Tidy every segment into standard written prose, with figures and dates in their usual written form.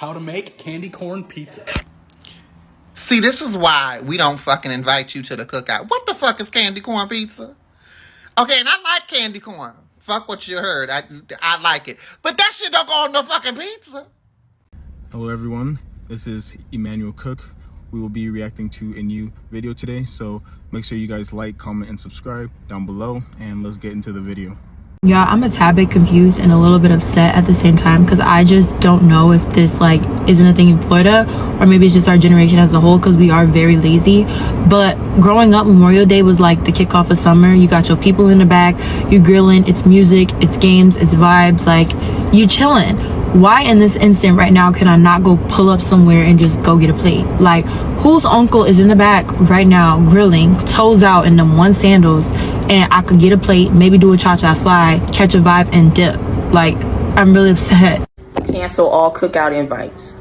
how to make candy corn pizza. See, this is why we don't fucking invite you to the cookout. What the fuck is candy corn pizza? Okay, and I like candy corn. Fuck what you heard. I like it. But that shit don't go on no fucking pizza. Hello everyone, this is Emmanuel Cook. We will be reacting to a new video today, so make sure you guys like, comment, and subscribe down below, and let's get into the video. Yeah, I'm a tad bit confused and a little bit upset at the same time because I just don't know if this like isn't a thing in Florida or maybe it's just our generation as a whole because we are very lazy. But growing up, Memorial Day was like the kickoff of summer. You got your people in the back, you grilling, it's music, it's games, it's vibes, like you chilling. Why in this instant right now can I not go pull up somewhere and just go get a plate? Like, whose uncle is in the back right now grilling, toes out in them one sandals, and I could get a plate, maybe do a cha-cha slide, catch a vibe, and dip? Like, I'm really upset. Cancel all cookout invites.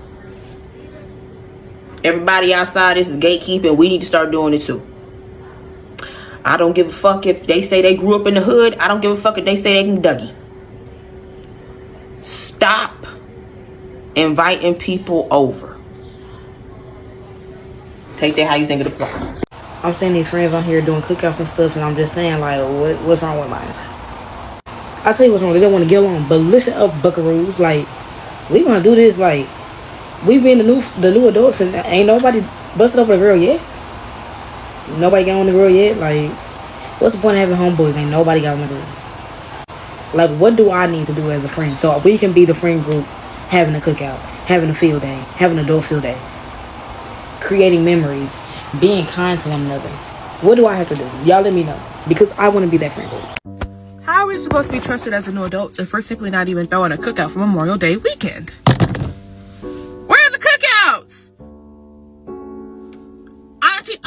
Everybody outside, this is gatekeeping. We need to start doing it too. I don't give a fuck if they say they grew up in the hood. I don't give a fuck if they say they can Dougie. Stop inviting people over. Take that how you think of the plot. I'm seeing these friends on here doing cookouts and stuff, and I'm just saying, like, what's wrong with mine? I'll tell you what's wrong. They don't want to get along. But listen up, buckaroos. Like, we gonna do this. Like, we being the new adults, and ain't nobody busted up a girl yet. Nobody got on the girl yet. Like, what's the point of having homeboys? Ain't nobody got on the girl. Like, what do I need to do as a friend so we can be the friend group having a cookout, having a field day, having an adult field day, creating memories, being kind to one another? What do I have to do? Y'all let me know, because I want to be that friend group. How are we supposed to be trusted as new adults if we're simply not even throwing a cookout for Memorial Day weekend? Where are the cookouts? Auntie,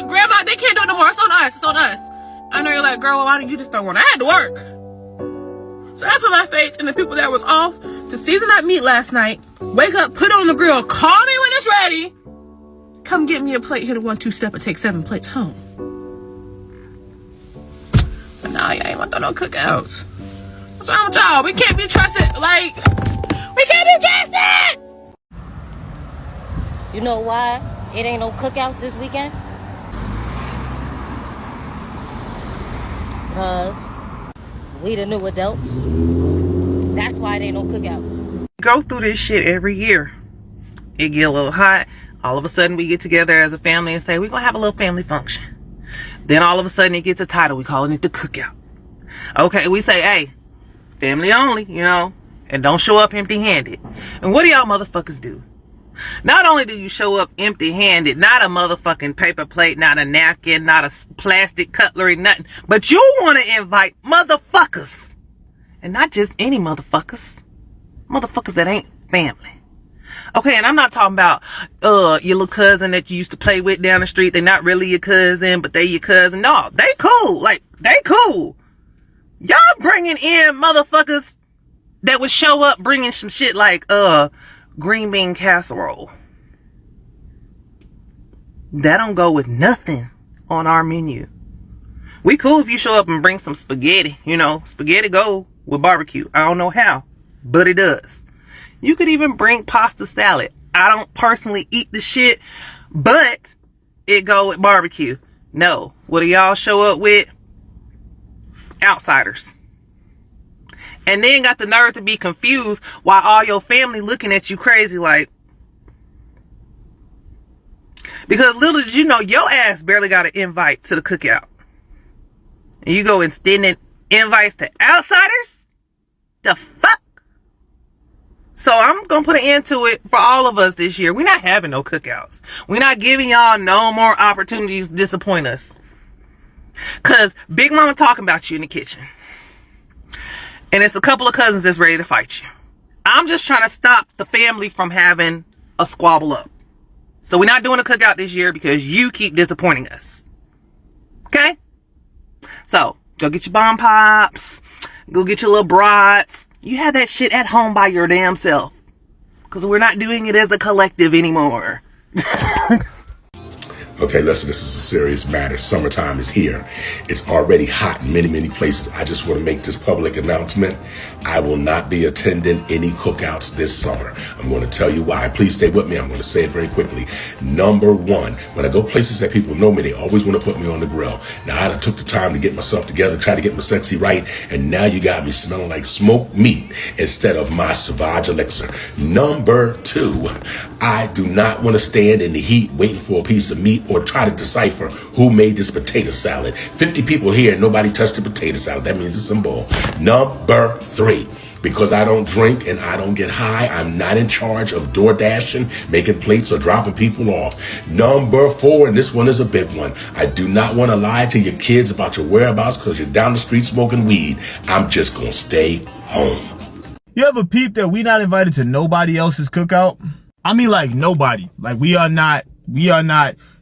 Grandma, they can't do it no more. It's on us. It's on us. I know you're like, girl, well, why didn't you just throw one? I had to work. So I put my faith in the people that was off to season that meat last night, wake up, put it on the grill, call me when it's ready, come get me a plate, hit a 1-2 step, and take 7 plates home. But now y'all ain't want to throw no cookouts. What's wrong with y'all? We can't be trusted. Like, we can't be trusted! You know why it ain't no cookouts this weekend? Because we the new adults. That's why it ain't no cookouts. Go through this shit every year. It get a little hot. All of a sudden we get together as a family and say we're gonna have a little family function. Then all of a sudden it gets a title. We calling it the cookout. Okay, we say, hey, family only, you know, and don't show up empty-handed. And what do y'all motherfuckers do? Not only do you show up empty-handed, not a motherfucking paper plate, not a napkin, not a plastic cutlery, nothing, but you want to invite motherfuckers. And not just any motherfuckers. Motherfuckers that ain't family. Okay, and I'm not talking about your little cousin that you used to play with down the street. They're not really your cousin, but they your cousin. No, they cool. Like, they cool. Y'all bringing in motherfuckers that would show up bringing some shit like green bean casserole. That don't go with nothing on our menu. We cool if you show up and bring some spaghetti. You know, spaghetti go with barbecue. I don't know how, but it does. You could even bring pasta salad. I don't personally eat the shit, but it go with barbecue. No, what do y'all show up with? Outsiders. And then got the nerve to be confused while all your family looking at you crazy like. Because little did you know, your ass barely got an invite to the cookout. And you go extending invites to outsiders? The fuck? So I'm going to put an end to it for all of us this year. We're not having no cookouts. We're not giving y'all no more opportunities to disappoint us. Because Big Mama talking about you in the kitchen. And it's a couple of cousins that's ready to fight you. I'm just trying to stop the family from having a squabble up. So we're not doing a cookout this year because you keep disappointing us. Okay? So, go get your bomb pops. Go get your little brats. You have that shit at home by your damn self. Because we're not doing it as a collective anymore. Okay, listen, this is a serious matter. Summertime is here. It's already hot in many, many places. I just want to make this public announcement. I will not be attending any cookouts this summer. I'm going to tell you why. Please stay with me. I'm going to say it very quickly. Number one, when I go places that people know me, they always want to put me on the grill. Now, I done took the time to get myself together, try to get my sexy right, and now you got me smelling like smoked meat instead of my Sauvage elixir. Number two, I do not want to stand in the heat waiting for a piece of meat or try to decipher who made this potato salad. 50 people here and nobody touched the potato salad. That means it's a bowl. Number three, because I don't drink and I don't get high, I'm not in charge of door dashing, making plates, or dropping people off. Number four, and this one is a big one, I do not want to lie to your kids about your whereabouts because you're down the street smoking weed. I'm just going to stay home. You ever peep that we not invited to nobody else's cookout? I mean, like, nobody. Like, we are not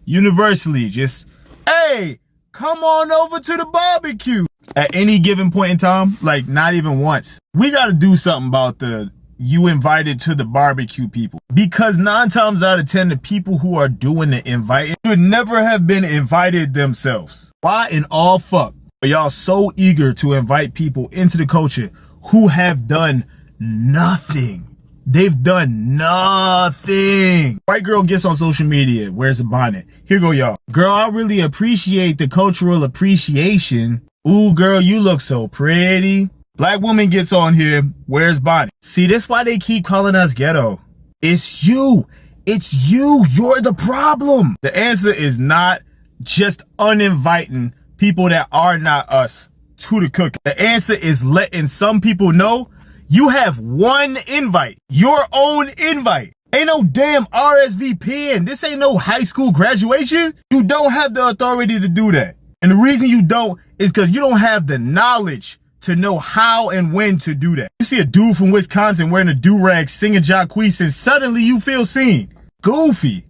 universally just, hey, come on over to the barbecue at any given point in time. Like, not even once. We got to do something about the you invited to the barbecue people, because 9 times out of 10, the people who are doing the inviting should never have been invited themselves. Why in all fuck are y'all so eager to invite people into the culture who have done nothing? They've done nothing. White girl gets on social media, wears a bonnet. Here go y'all. Girl, I really appreciate the cultural appreciation. Ooh, girl, you look so pretty. Black woman gets on here, wears bonnet. See, that's why they keep calling us ghetto. It's you. It's you. You're the problem. The answer is not just uninviting people that are not us to the cookout. The answer is letting some people know you have one invite, your own invite. Ain't no damn RSVP, and this ain't no high school graduation. You don't have the authority to do that. And the reason you don't is because you don't have the knowledge to know how and when to do that. You see a dude from Wisconsin wearing a do-rag singing Jacquees and suddenly you feel seen. Goofy.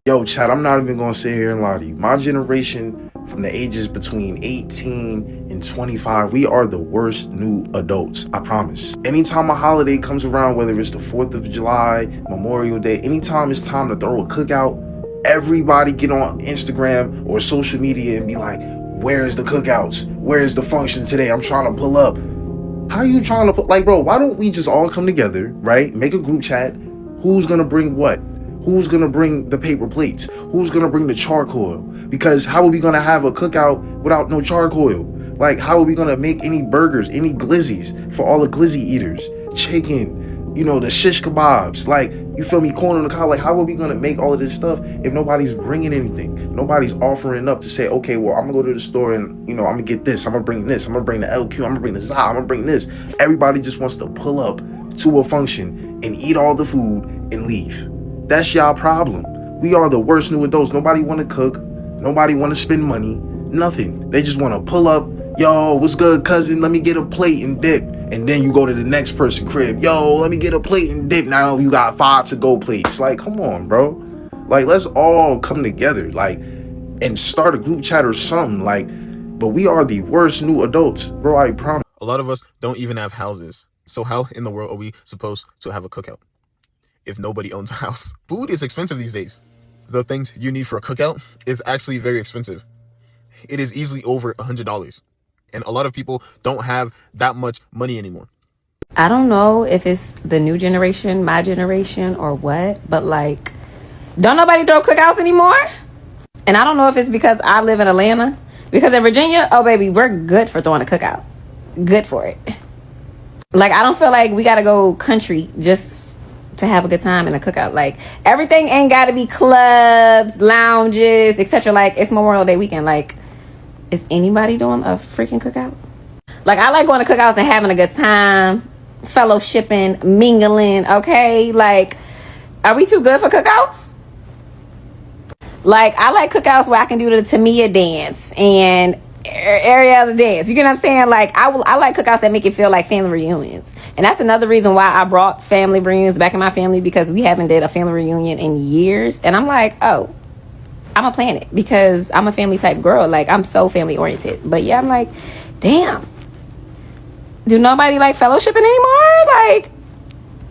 Yo, Chad, I'm not even gonna sit here and lie to you. My generation, from the ages between 18 and 25, we are the worst new adults, I promise. Anytime a holiday comes around, whether it's the 4th of July, Memorial Day, anytime it's time to throw a cookout, everybody get on Instagram or social media and be like, where's the cookouts? Where's the function today? I'm trying to pull up. How are you trying to put, like, bro, why don't we just all come together, right? Make a group chat. Who's gonna bring what? Who's gonna bring the paper plates? Who's gonna bring the charcoal? Because how are we gonna have a cookout without no charcoal? Like, how are we gonna make any burgers, any glizzies for all the glizzy eaters? Chicken, you know, the shish kebabs, like, you feel me, corn on the cob. Like, how are we gonna make all of this stuff if nobody's bringing anything? Nobody's offering up to say, okay, well, I'm gonna go to the store and, you know, I'm gonna get this, I'm gonna bring this, I'm gonna bring the LQ, I'm gonna bring the ZA, I'm gonna bring this. Everybody just wants to pull up to a function and eat all the food and leave. That's y'all problem. We are the worst new adults. Nobody want to cook. Nobody want to spend money. Nothing. They just want to pull up. Yo, what's good, cousin? Let me get a plate and dip. And then you go to the next person crib. Yo, let me get a plate and dip. Now you got 5 to-go plates. Like, come on, bro. Like, let's all come together, like, and start a group chat or something. Like, but we are the worst new adults, bro. I promise. A lot of us don't even have houses. So how in the world are we supposed to have a cookout if nobody owns a house? Food is expensive these days. The things you need for a cookout is actually very expensive. It is easily over $100. And a lot of people don't have that much money anymore. I don't know if it's the new generation, my generation, or what, but like, don't nobody throw cookouts anymore? And I don't know if it's because I live in Atlanta. Because in Virginia, oh baby, we're good for throwing a cookout. Good for it. Like, I don't feel like we gotta go country just to have a good time in a cookout. Like, everything ain't gotta be clubs, lounges, etc. Like, it's Memorial Day weekend. Like, is anybody doing a freaking cookout? Like, I like going to cookouts and having a good time, fellowshipping, mingling, okay? Like, are we too good for cookouts? Like, I like cookouts where I can do the Tamia dance and every other dance. You get what I'm saying? Like, I like cookouts that make it feel like family reunions. And that's another reason why I brought family reunions back in my family, because we haven't did a family reunion in years. And I'm like, oh, I'm gonna plan it because I'm a family type girl. Like, I'm so family oriented. But yeah, I'm like, damn, do nobody like fellowshipping anymore? Like,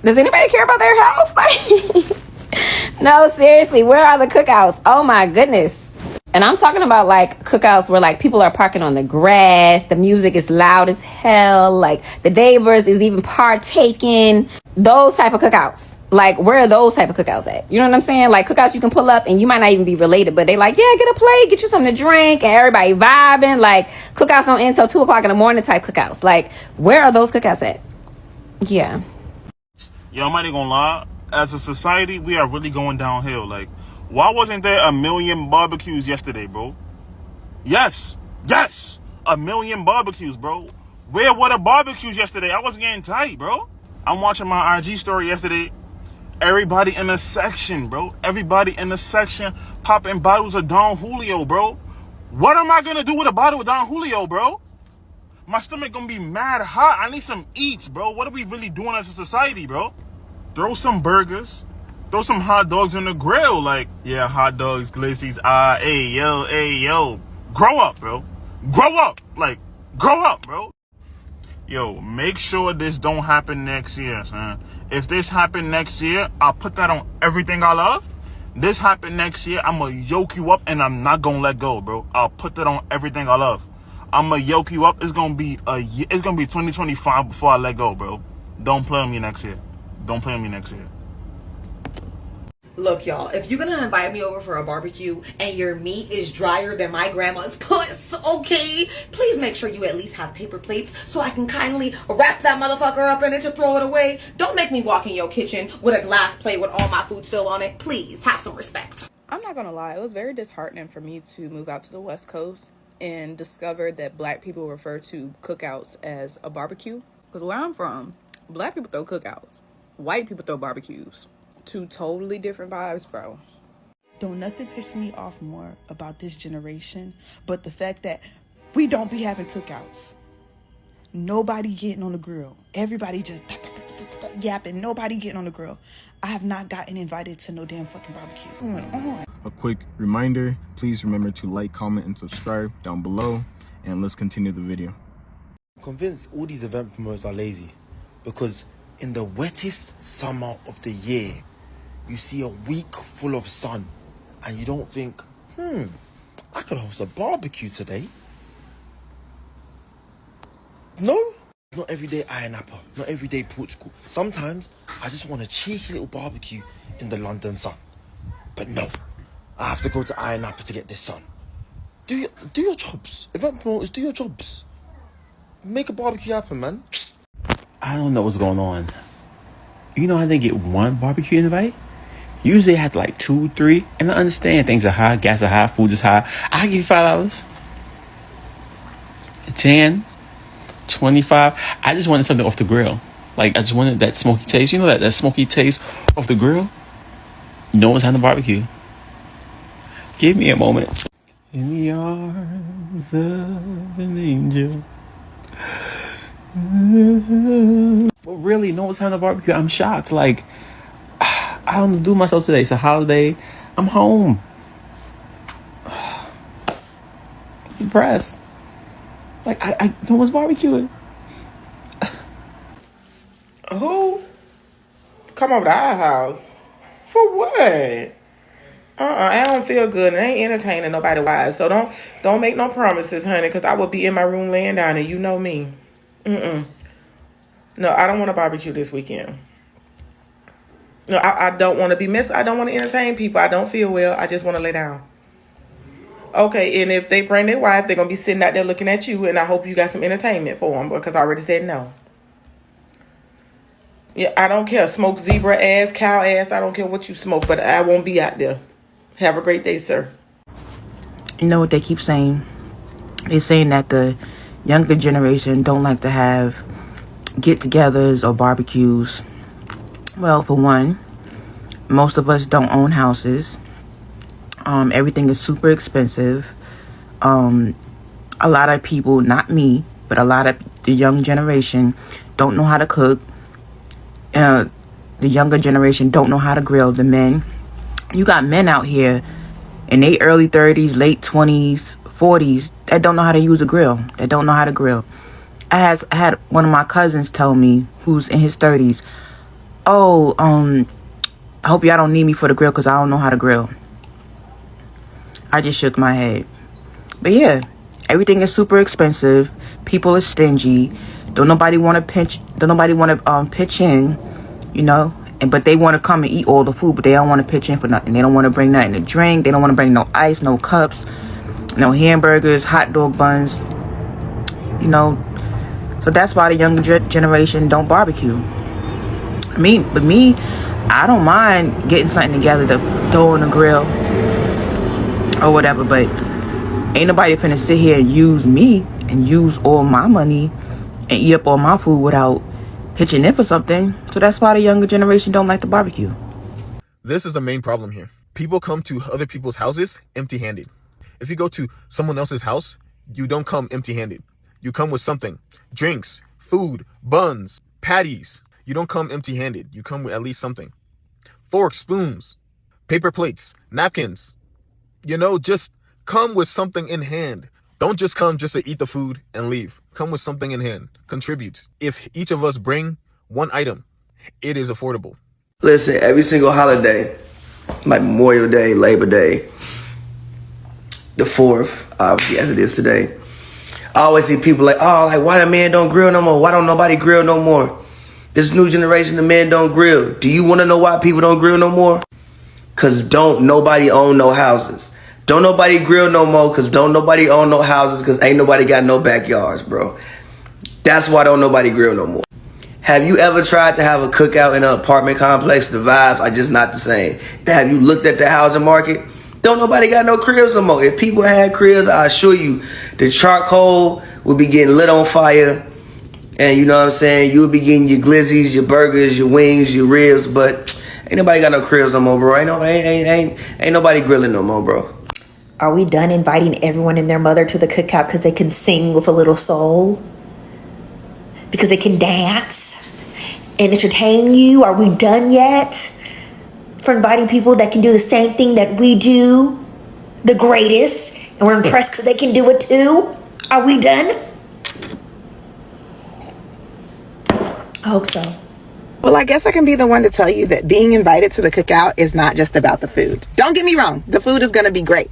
does anybody care about their health? Like, no, seriously, where are the cookouts? Oh my goodness. And I'm talking about like cookouts where like people are parking on the grass, the music is loud as hell, like the neighbors is even partaking. Those type of cookouts. Like, where are those type of cookouts at? You know what I'm saying? Like cookouts you can pull up and you might not even be related, but they like, yeah, get a plate, get you something to drink, and everybody vibing. Like cookouts don't end till 2 o'clock in the morning type cookouts. Like, where are those cookouts at? Yeah. Yo, I'm not even gonna lie. As a society, we are really going downhill. Like, why wasn't there a million barbecues yesterday, bro? Yes, 1,000,000 barbecues, bro. Where were the barbecues yesterday? I was getting tight, bro. I'm watching my IG story yesterday. Everybody in the section, bro. Everybody in the section popping bottles of Don Julio, bro. What am I gonna do with a bottle of Don Julio, bro? My stomach gonna be mad hot. I need some eats, bro. What are we really doing as a society, bro? Throw some burgers. Throw some hot dogs on the grill. Like, yeah, hot dogs, glissies. Hey, yo. Grow up, bro. Grow up. Like, grow up, bro. Yo, make sure this don't happen next year, son. If this happen next year, I'll put that on everything I love. This happen next year, I'm gonna yoke you up and I'm not gonna let go, bro. I'll put that on everything I love. I'm gonna yoke you up. It's gonna be 2025 before I let go, bro. Don't play with me next year. Don't play with me next year. Look, y'all, if you're gonna invite me over for a barbecue and your meat is drier than my grandma's puss, okay, please make sure you at least have paper plates so I can kindly wrap that motherfucker up in it to throw it away. Don't make me walk in your kitchen with a glass plate with all my food still on it. Please, have some respect. I'm not gonna lie, it was very disheartening for me to move out to the West Coast and discover that black people refer to cookouts as a barbecue. Because where I'm from, black people throw cookouts. White people throw barbecues. Two totally different vibes, bro. Don't nothing piss me off more about this generation but the fact that we don't be having cookouts. Nobody getting on the grill. Everybody just yapping. Nobody getting on the grill. I have not gotten invited to no damn fucking barbecue. What's going on? A quick reminder, please remember to like, comment, and subscribe down below, and let's continue the video. I'm convinced all these event promoters are lazy because in the wettest summer of the year, you see a week full of sun and you don't think, I could host a barbecue today. No, not every day Iron Napa, not every day Portugal. Sometimes I just want a cheeky little barbecue in the London sun. But no, I have to go to Iron Napa to get this sun. Do your jobs. Event promoters, do your jobs. Make a barbecue happen, man. I don't know what's going on. You know how they get one barbecue invite? Usually I have like 2, 3, and I understand things are high, gas are high, food is high. I'll give you $5. 10, 25. I just wanted something off the grill. Like, I just wanted that smoky taste. You know that smoky taste off the grill? No one's having a barbecue. Give me a moment. In the arms of an angel. But really, no one's having a barbecue. I'm shocked. Like, I don't do myself today. It's a holiday. I'm home. Depressed. Like, I no one's barbecuing. Who? Come over to our house. For what? I don't feel good and I ain't entertaining nobody wives. So don't make no promises, honey, because I will be in my room laying down and you know me. No, I don't want to barbecue this weekend. No, I don't want to be missed. I don't want to entertain people. I don't feel well. I just want to lay down. Okay, and if they bring their wife, they're going to be sitting out there looking at you, and I hope you got some entertainment for them because I already said no. Yeah, I don't care. Smoke zebra ass, cow ass. I don't care what you smoke, but I won't be out there. Have a great day, sir. You know what they keep saying? They're saying that the younger generation don't like to have get-togethers or barbecues. Well, for one, most of us don't own houses. Everything is super expensive. A lot of people, not me, but a lot of the young generation don't know how to cook. The younger generation don't know how to grill. The men, you got men out here in their early 30s, late 20s, 40s that don't know how to use a grill. That don't know how to grill. I had one of my cousins tell me, who's in his 30s, I hope y'all don't need me for the grill because I don't know how to grill. I just shook my head. But yeah, everything is super expensive. People are stingy. Don't nobody want to pitch in, you know. But they want to come and eat all the food, but they don't want to pitch in for nothing. They don't want to bring nothing to drink. They don't want to bring no ice, no cups, no hamburgers, hot dog buns, you know. So that's why the younger generation don't barbecue. But me, I don't mind getting something together to throw on the grill or whatever, but ain't nobody finna sit here and use me and use all my money and eat up all my food without pitching in for something. So that's why the younger generation don't like to barbecue. This is the main problem here. People come to other people's houses empty-handed. If you go to someone else's house, you don't come empty-handed. You come with something. Drinks, food, buns, patties. You don't come empty-handed. You come with at least something. Forks, spoons, paper plates, napkins. You know, just come with something in hand. Don't just come just to eat the food and leave. Come with something in hand. Contribute. If each of us bring one item, it is affordable. Listen, every single holiday, like Memorial Day, Labor Day, the 4th, obviously as it is today, I always see people like, oh, like why the men don't grill no more? Why don't nobody grill no more? This new generation, the men don't grill. Do you want to know why people don't grill no more? Because don't nobody own no houses. Don't nobody grill no more because don't nobody own no houses because ain't nobody got no backyards, bro. That's why don't nobody grill no more. Have you ever tried to have a cookout in an apartment complex? The vibes are just not the same. Have you looked at the housing market? Don't nobody got no cribs no more. If people had cribs, I assure you, the charcoal would be getting lit on fire. And you know what I'm saying? You would be getting your glizzies, your burgers, your wings, your ribs. But ain't nobody got no cribs no more, bro. Ain't nobody grilling no more, bro. Are we done inviting everyone and their mother to the cookout because they can sing with a little soul? Because they can dance and entertain you? Are we done yet for inviting people that can do the same thing that we do? The greatest. And we're impressed because they can do it too? Are we done? I hope so. Well, I guess I can be the one to tell you that being invited to the cookout is not just about the food. Don't get me wrong. The food is going to be great.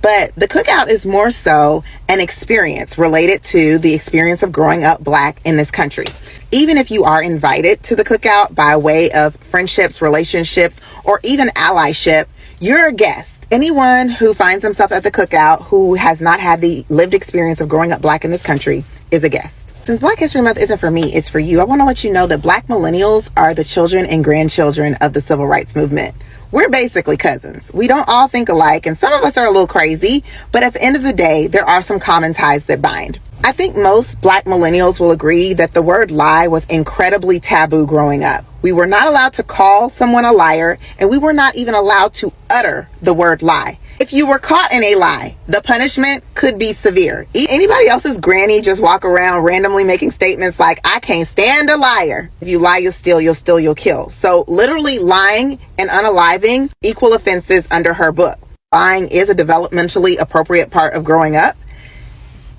But the cookout is more so an experience related to the experience of growing up Black in this country. Even if you are invited to the cookout by way of friendships, relationships, or even allyship, you're a guest. Anyone who finds himself at the cookout who has not had the lived experience of growing up Black in this country is a guest. Since Black History Month isn't for me, it's for you, I want to let you know that Black millennials are the children and grandchildren of the civil rights movement. We're basically cousins. We don't all think alike, and some of us are a little crazy, but at the end of the day, there are some common ties that bind. I think most Black millennials will agree that the word lie was incredibly taboo growing up. We were not allowed to call someone a liar, and we were not even allowed to utter the word lie. If you were caught in a lie, the punishment could be severe. Anybody else's granny just walk around randomly making statements like, I can't stand a liar. If you lie, you'll steal, you'll kill. So literally lying and unaliving equal offenses under her book. Lying is a developmentally appropriate part of growing up.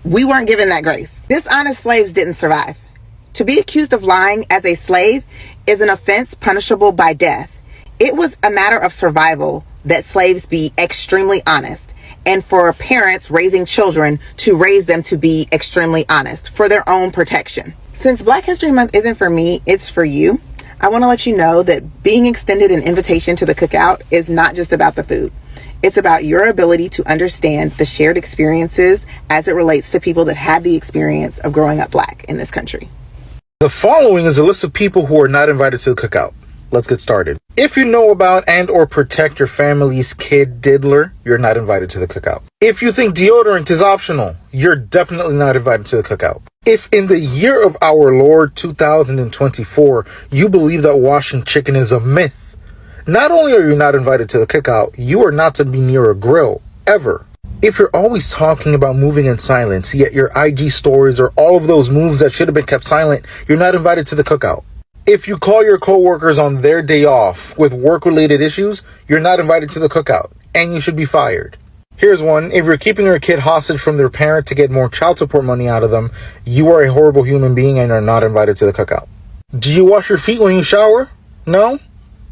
We weren't given that grace. Dishonest slaves didn't survive. To be accused of lying as a slave is an offense punishable by death. It was a matter of survival that slaves be extremely honest, and for parents raising children to raise them to be extremely honest for their own protection. Since Black History Month isn't for me, it's for you, I want to let you know that being extended an invitation to the cookout is not just about the food. It's about your ability to understand the shared experiences as it relates to people that had the experience of growing up Black in this country. The following is a list of people who are not invited to the cookout. Let's get started. If you know about and or protect your family's kid diddler, you're not invited to the cookout. If you think deodorant is optional, you're definitely not invited to the cookout. If in the year of our Lord 2024, you believe that washing chicken is a myth, not only are you not invited to the cookout, you are not to be near a grill, ever. If you're always talking about moving in silence, yet your IG stories are all of those moves that should have been kept silent, you're not invited to the cookout. If you call your coworkers on their day off with work-related issues, you're not invited to the cookout, and you should be fired. Here's one. If you're keeping your kid hostage from their parent to get more child support money out of them, you are a horrible human being and are not invited to the cookout. Do you wash your feet when you shower? No?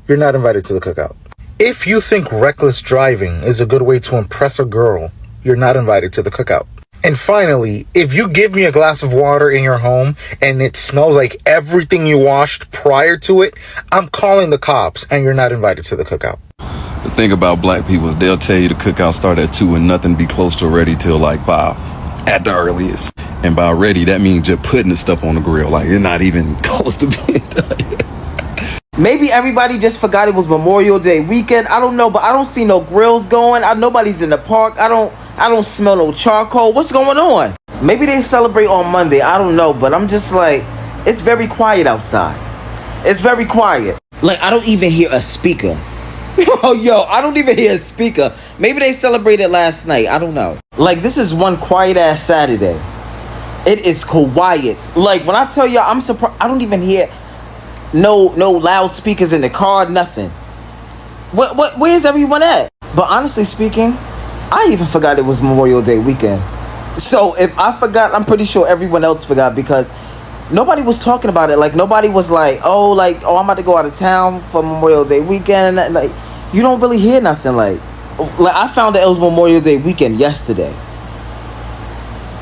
You're not invited to the cookout. If you think reckless driving is a good way to impress a girl, you're not invited to the cookout. And finally, if you give me a glass of water in your home and it smells like everything you washed prior to it, I'm calling the cops and you're not invited to the cookout. The thing about black people is they'll tell you the cookout start at 2 and nothing be close to ready till like 5 at the earliest. And by ready, that means you're putting the stuff on the grill. Like you're not even close to being done yet. Maybe everybody just forgot it was Memorial Day weekend. I don't know, but I don't see no grills going. Nobody's in the park. I don't smell no charcoal. What's going on? Maybe they celebrate on Monday. I don't know, but I'm just like, it's very quiet outside. It's very quiet. Like, I don't even hear a speaker. Yo, I don't even hear a speaker. Maybe they celebrated last night. I don't know. Like, this is one quiet ass Saturday. It is quiet. Like, when I tell y'all, I'm surprised. I don't even hear no loudspeakers in the car, nothing. Where's everyone at? But honestly speaking, I even forgot it was Memorial Day weekend. So if I forgot, I'm pretty sure everyone else forgot because nobody was talking about it. Like nobody was like, oh, I'm about to go out of town for Memorial Day weekend. Like you don't really hear nothing. Like I found out it was Memorial Day weekend yesterday.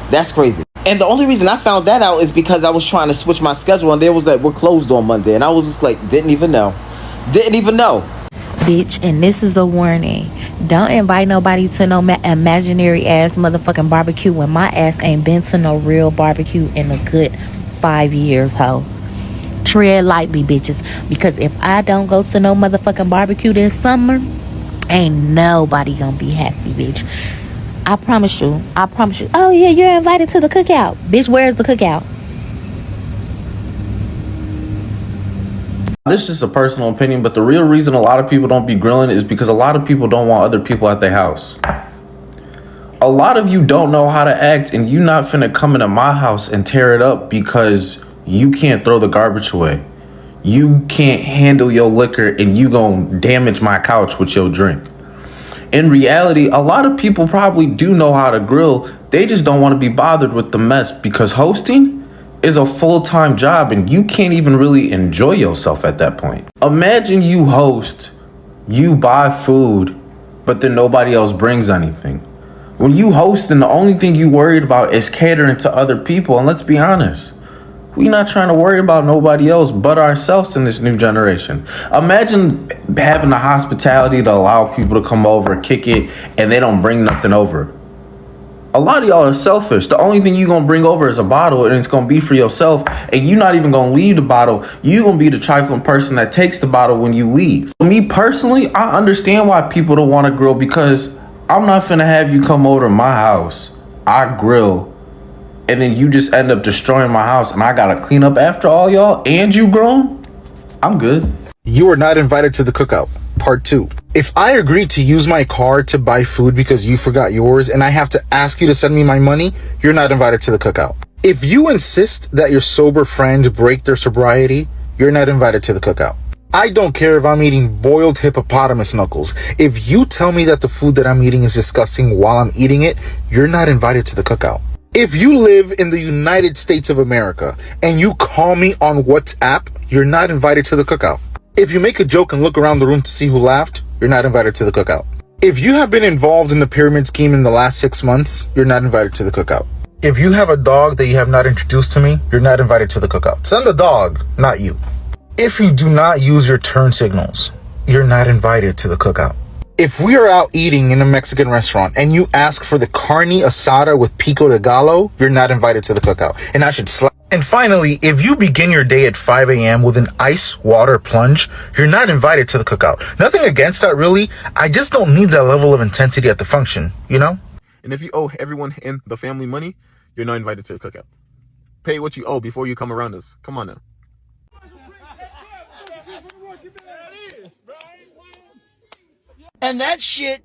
That's crazy. And the only reason I found that out is because I was trying to switch my schedule and there was like, we're closed on Monday. And I was just like, didn't even know. Bitch, and this is a warning. Don't invite nobody to no imaginary ass motherfucking barbecue when my ass ain't been to no real barbecue in a good 5 years, ho. Tread lightly, bitches. Because if I don't go to no motherfucking barbecue this summer, ain't nobody gonna be happy, bitch. I promise you. Oh yeah, you're invited to the cookout. Bitch, where's the cookout? This is just a personal opinion, but the real reason a lot of people don't be grilling is because a lot of people don't want other people at their house. A lot of you don't know how to act, and you not finna come into my house and tear it up because you can't throw the garbage away. You can't handle your liquor and you gonna damage my couch with your drink. In reality, a lot of people probably do know how to grill. They just don't want to be bothered with the mess because hosting is a full-time job and you can't even really enjoy yourself at that point. Imagine you host, you buy food, but then nobody else brings anything. When you host and the only thing you worried about is catering to other people, and let's be honest, we're not trying to worry about nobody else but ourselves in this new generation. Imagine having the hospitality to allow people to come over, kick it, and they don't bring nothing over. A lot of y'all are selfish. The only thing you're going to bring over is a bottle, and it's going to be for yourself, and you're not even going to leave the bottle. You're going to be the trifling person that takes the bottle when you leave. Me personally, I understand why people don't want to grill because I'm not finna have you come over to my house. I grill. And then you just end up destroying my house and I gotta clean up after all y'all and you grown? I'm good. You are not invited to the cookout. Part 2. If I agree to use my card to buy food because you forgot yours and I have to ask you to send me my money, you're not invited to the cookout. If you insist that your sober friend break their sobriety, you're not invited to the cookout. I don't care if I'm eating boiled hippopotamus knuckles. If you tell me that the food that I'm eating is disgusting while I'm eating it, you're not invited to the cookout. If you live in the United States of America and you call me on WhatsApp, you're not invited to the cookout. If you make a joke and look around the room to see who laughed, you're not invited to the cookout. If you have been involved in the pyramid scheme in the last 6 months, you're not invited to the cookout. If you have a dog that you have not introduced to me, you're not invited to the cookout. Send the dog, not you. If you do not use your turn signals, you're not invited to the cookout. If we are out eating in a Mexican restaurant and you ask for the carne asada with pico de gallo, you're not invited to the cookout. And I should slap. And finally, if you begin your day at 5 a.m. with an ice water plunge, you're not invited to the cookout. Nothing against that, really. I just don't need that level of intensity at the function, you know? And if you owe everyone in the family money, you're not invited to the cookout. Pay what you owe before you come around us. Come on now. And that shit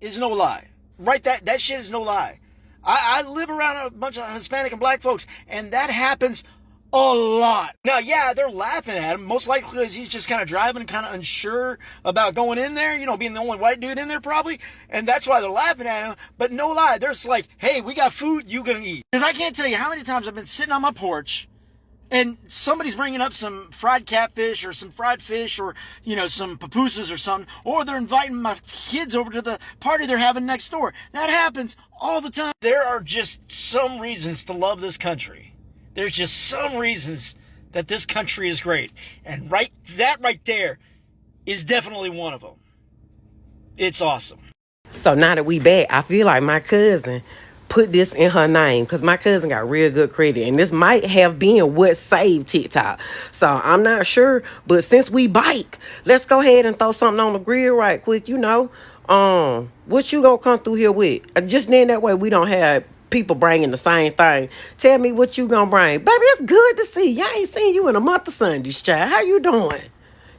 is no lie. Right? That shit is no lie. I live around a bunch of Hispanic and black folks, and that happens a lot. Now, yeah, they're laughing at him, most likely because he's just kind of driving, kind of unsure about going in there, you know, being the only white dude in there probably, and that's why they're laughing at him. But no lie, there's like, hey, we got food, you gonna eat. Because I can't tell you how many times I've been sitting on my porch, and somebody's bringing up some fried catfish or some fried fish or, you know, some pupusas or something, or they're inviting my kids over to the party they're having next door. That happens all the time. There are just some reasons to love this country. There's just some reasons that this country is great. And right there is definitely one of them. It's awesome. So now that we back, I feel like my cousin put this in her name because my cousin got real good credit, and this might have been what saved TikTok. So I'm not sure, but since we bike, let's go ahead and throw something on the grill right quick. You know, what you gonna come through here with? Just then that way we don't have people bringing the same thing. Tell me what you gonna bring, baby. It's good to see you. I ain't seen you in a month of Sundays, child. How you doing?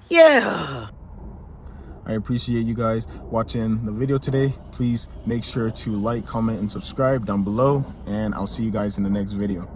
Yeah. I appreciate you guys watching the video today. Please make sure to like, comment, and subscribe down below, and I'll see you guys in the next video.